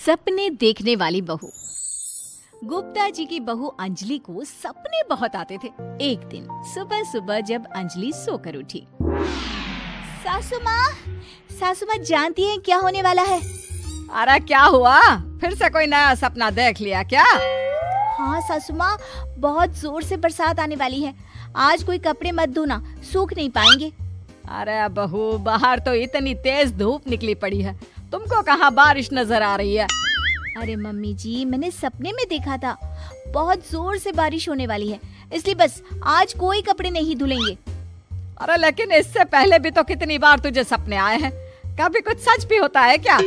सपने देखने वाली बहू। गुप्ता जी की बहू अंजलि को सपने बहुत आते थे। एक दिन सुबह सुबह जब अंजलि सोकर उठी, सासू माँ जानती हैं क्या होने वाला है? अरे क्या हुआ, फिर से कोई नया सपना देख लिया क्या? हाँ सासू माँ, बहुत जोर से बरसात आने वाली है। आज कोई कपड़े मत धोना, सूख नहीं पाएंगे। अरे बहू, बाहर तो इतनी तेज धूप निकली पड़ी है, तुमको कहाँ बारिश नजर आ रही है? अरे मम्मी जी, मैंने सपने में देखा था बहुत जोर से बारिश होने वाली है, इसलिए बस आज कोई कपड़े नहीं धुलेंगे। अरे लेकिन इससे पहले भी तो कितनी बार तुझे सपने आए हैं, कभी कुछ सच भी होता है क्या?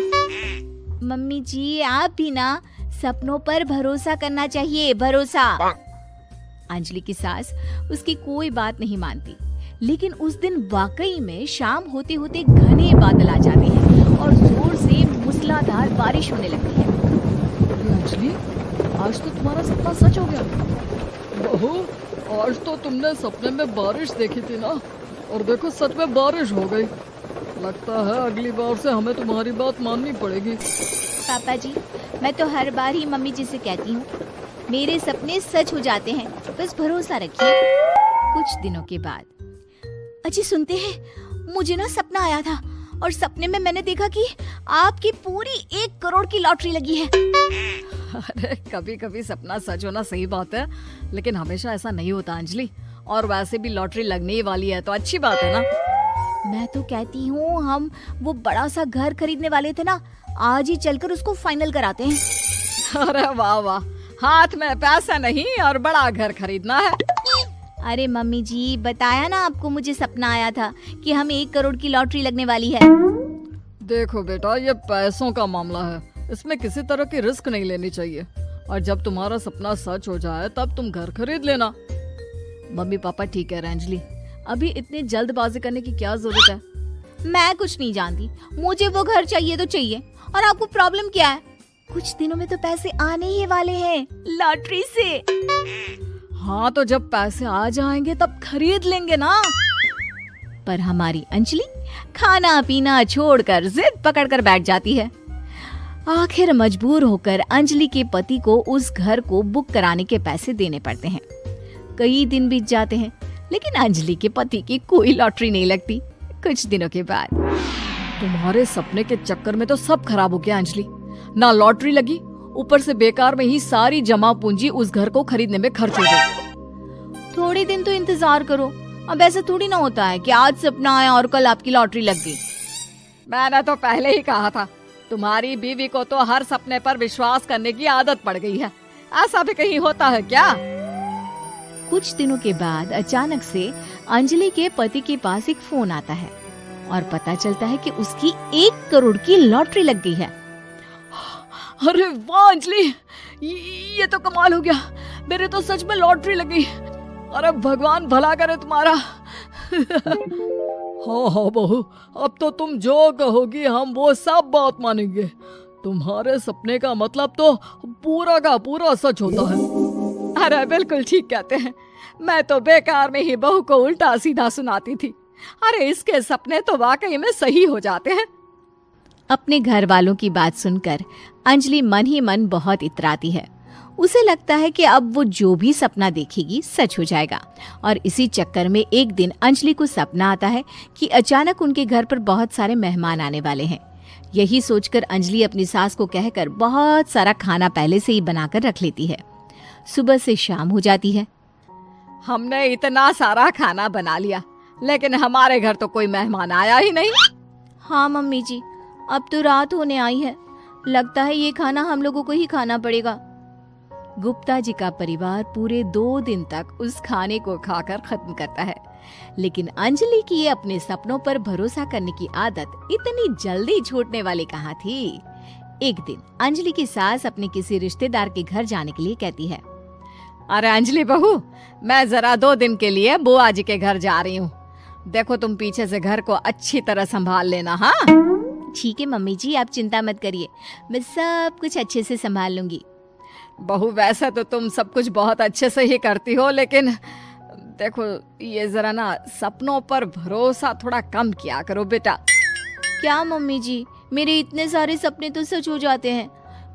मम्मी जी, आप भी ना सपनों पर भरोसा करना चाहिए, भरोसा। अंजलि की सास उसकी कोई बात नहीं मानती, लेकिन उस दिन वाकई में शाम होते होते घने बादल आ जाते हैं और जोर से मूसलाधार बारिश होने लगती है। अंजलि, आज तो तुम्हारा सपना सच हो गया। बहू, आज तो तुमने सपने में बारिश देखी थी ना, और देखो सच में बारिश हो गई। लगता है अगली बार से हमें तुम्हारी बात माननी पड़ेगी। पापा जी, मैं तो हर बार ही मम्मी जी से कहती हूँ, मेरे सपने सच हो जाते हैं, बस भरोसा रखिए। कुछ दिनों के बाद, अजी सुनते हैं, मुझे ना सपना आया था और सपने में मैंने देखा कि आपकी पूरी 1 करोड़ की लॉटरी लगी है। अरे कभी कभी सपना सच होना सही बात है, लेकिन हमेशा ऐसा नहीं होता अंजलि। और वैसे भी लॉटरी लगने ही वाली है तो अच्छी बात है ना। मैं तो कहती हूँ, हम वो बड़ा सा घर खरीदने वाले थे ना, आज ही चलकर उसको फाइनल कराते हैं। अरे वाह वाह, हाथ में पैसा नहीं और बड़ा घर खरीदना है। अरे मम्मी जी, बताया ना आपको, मुझे सपना आया था कि हमें 1 करोड़ की लॉटरी लगने वाली है। देखो बेटा, ये पैसों का मामला है, इसमें किसी तरह की रिस्क नहीं लेनी चाहिए। और जब तुम्हारा सपना सच हो जाए तब तुम घर खरीद लेना। मम्मी पापा ठीक है अंजलि, अभी इतनी जल्दबाजी करने की क्या जरूरत है? मैं कुछ नहीं जानती, मुझे वो घर चाहिए तो चाहिए। और आपको प्रॉब्लम क्या है? कुछ दिनों में तो पैसे आने ही वाले हैं लॉटरी से। हाँ तो जब पैसे आ जाएंगे तब खरीद लेंगे ना। पर हमारी अंजलि खाना पीना छोड़कर जिद पकड़कर बैठ जाती है। आखिर मजबूर होकर अंजलि के पति को उस घर को बुक कराने के पैसे देने पड़ते हैं। कई दिन बीत जाते हैं, लेकिन अंजलि के पति की कोई लॉटरी नहीं लगती। कुछ दिनों के बाद, तुम्हारे सपने के चक्कर में तो सब खराब हो गया अंजलि। ना लॉटरी लगी, ऊपर से बेकार में ही सारी जमा पूंजी उस घर को खरीदने में खर्च हो गई। थोड़े दिन तो इंतजार करो, अब ऐसा थोड़ी ना होता है कि आज सपना आया और कल आपकी लॉटरी लग गई। मैंने तो पहले ही कहा था, तुम्हारी बीवी को तो हर सपने पर विश्वास करने की आदत पड़ गई है। ऐसा भी कहीं होता है क्या? कुछ दिनों के बाद अचानक से अंजलि के पति के पास एक फोन आता है और पता चलता है कि उसकी 1 करोड़ की लॉटरी लग गई है। अरे वाह अंजलि, ये तो कमाल हो गया, मेरे तो सच में लॉटरी लगी। अरे भगवान भला करे तुम्हारा। हाँ हाँ बहू, अब तो तुम जो कहोगी हम वो सब बात मानेंगे। तुम्हारे सपने का मतलब तो पूरा का पूरा सच होता है। अरे बिल्कुल ठीक कहते हैं, मैं तो बेकार में ही बहू को उल्टा सीधा सुनाती थी। अरे इसके सपने तो वाकई में सही हो जाते हैं। अपने घर वालों की बात सुनकर अंजलि मन ही मन बहुत इतराती है। उसे लगता है कि अब वो जो भी सपना देखेगी सच हो जाएगा। और इसी चक्कर में एक दिन अंजलि को सपना आता है कि अचानक उनके घर पर बहुत सारे मेहमान आने वाले हैं। यही सोचकर अंजलि अपनी सास को कहकर बहुत सारा खाना पहले से ही बनाकर रख लेती है। सुबह से शाम हो जाती है। हमने इतना सारा खाना बना लिया, लेकिन हमारे घर तो कोई मेहमान आया ही नहीं। हाँ मम्मी जी, अब तो रात होने आई है, लगता है ये खाना हम लोगों को ही खाना पड़ेगा। गुप्ता जी का परिवार पूरे 2 दिन तक उस खाने को खाकर खत्म करता है, लेकिन अंजलि की अपने सपनों पर भरोसा करने की आदत इतनी जल्दी छूटने वाली कहाँ थी। एक दिन अंजलि की सास अपने किसी रिश्तेदार के घर जाने के लिए कहती है, अरे अंजलि बहू, मैं जरा 2 दिन के लिए बुआ जी के घर जा रही हूँ। देखो तुम पीछे से घर को अच्छी तरह संभाल लेना। हाँ ठीक है मम्मी जी, आप चिंता मत करिए, मैं सब कुछ अच्छे से संभाल लूंगी। बहू, वैसे तो तुम सब कुछ बहुत अच्छे से ही करती हो, लेकिन देखो ये जरा ना सपनों पर भरोसा थोड़ा कम किया करो बेटा। क्या मम्मी जी, मेरे इतने सारे सपने तो सच हो जाते हैं,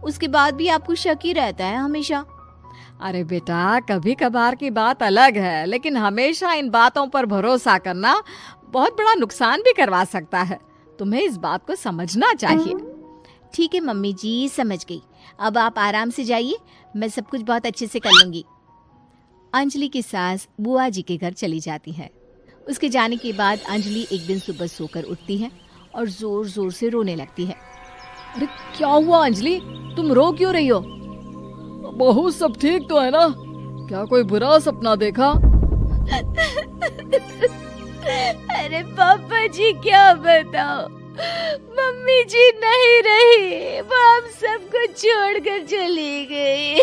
उसके बाद भी आपको शक ही रहता है हमेशा। अरे बेटा, कभी कभार की बात अलग है, लेकिन हमेशा इन बातों पर भरोसा करना बहुत बड़ा नुकसान भी करवा सकता है। तुम्हें इस बात को समझना चाहिए। ठीक है मम्मी जी, समझ गई। अब आप आराम से जाइए, मैं सब कुछ बहुत अच्छे से कर लूंगी। अंजलि की सास बुआ जी के घर चली जाती है। उसके जाने के बाद अंजलि एक दिन सुबह सोकर उठती है और जोर जोर से रोने लगती है। अरे क्या हुआ अंजलि, तुम रो क्यों रही हो? बहू सब ठीक तो है ना? क्या कोई बुरा सपना देखा? अरे पापा जी क्या बताओ, मम्मी जी नहीं रही, वो हम सबको छोड़कर चली गई।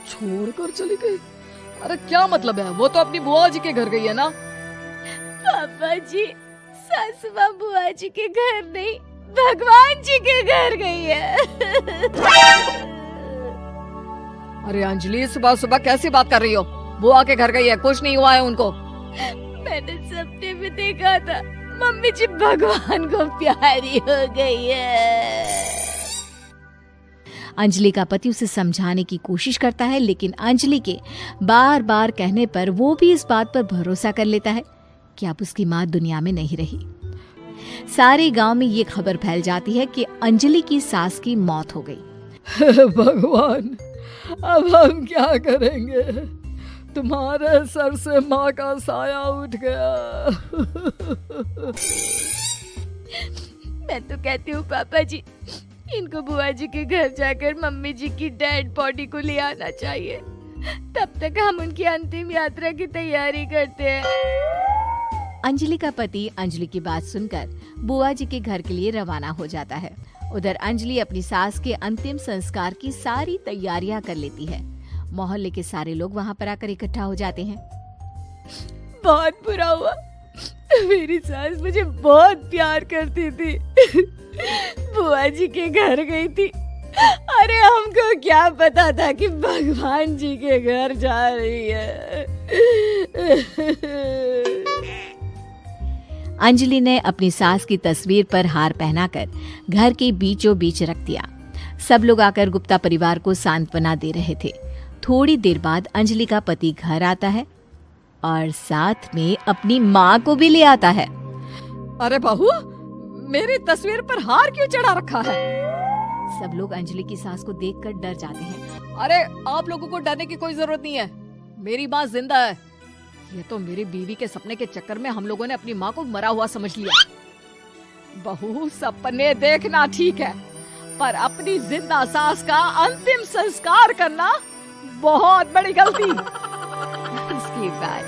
छोड़कर चली गई? अरे क्या मतलब है? वो तो अपनी बुआ जी के घर गई है ना? पापा जी, सासू माँ बुआ जी के घर नहीं, भगवान जी के घर गई है। अरे अंजलि, सुबह सुबह कैसी बात कर रही हो? बुआ के घर गई है, कुछ नहीं हुआ है उनको। मैंने सपने में देखा था, मम्मी जी भगवान को प्यारी हो गई है। अंजलि का पति उसे समझाने की कोशिश करता है, लेकिन अंजलि के बार बार कहने पर वो भी इस बात पर भरोसा कर लेता है कि अब उसकी माँ दुनिया में नहीं रही। सारे गांव में ये खबर फैल जाती है कि अंजलि की सास की मौत हो गई। भगवान, अब हम क्या करेंगे? तुम्हारे सर से माँ का साया उठ गया। मैं तो कहती हूँ पापा जी, इनको बुआ जी के घर जाकर मम्मी जी की डेड बॉडी को ले आना चाहिए, तब तक हम उनकी अंतिम यात्रा की तैयारी करते हैं। अंजलि का पति अंजलि की बात सुनकर बुआ जी के घर के लिए रवाना हो जाता है। उधर अंजलि अपनी सास के अंतिम संस्कार की सारी तैयारियां कर लेती है। मोहल्ले के सारे लोग वहां पर आकर इकट्ठा हो जाते हैं। बहुत बुरा हुआ, मेरी सास मुझे बहुत प्यार करती थी, बुआ जी के घर गई थी। अरे हमको क्या पता था कि भगवान जी के घर जा रही है। अंजलि ने अपनी सास की तस्वीर पर हार पहनाकर घर के बीचों बीच रख दिया। सब लोग आकर गुप्ता परिवार को सांत्वना दे रहे थे। थोड़ी देर बाद अंजलि का पति घर आता है और साथ में अपनी माँ को भी ले आता है। अरे बहू, मेरी तस्वीर पर हार क्यों चढ़ा रखा है? सब लोग अंजलि की सास को देखकर डर जाते हैं। अरे आप लोगों को डरने की कोई जरूरत नहीं है, मेरी माँ जिंदा है। ये तो मेरी बीवी के सपने के चक्कर में हम लोगों ने अपनी माँ को मरा हुआ समझ लिया। बहू, सपने देखना ठीक है, पर अपनी जिंदा सास का अंतिम संस्कार करना बहुत बड़ी गलती। उसके बाद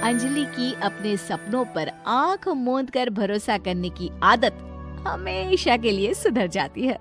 अंजलि की अपने सपनों पर आंख मूंद कर भरोसा करने की आदत हमेशा के लिए सुधर जाती है।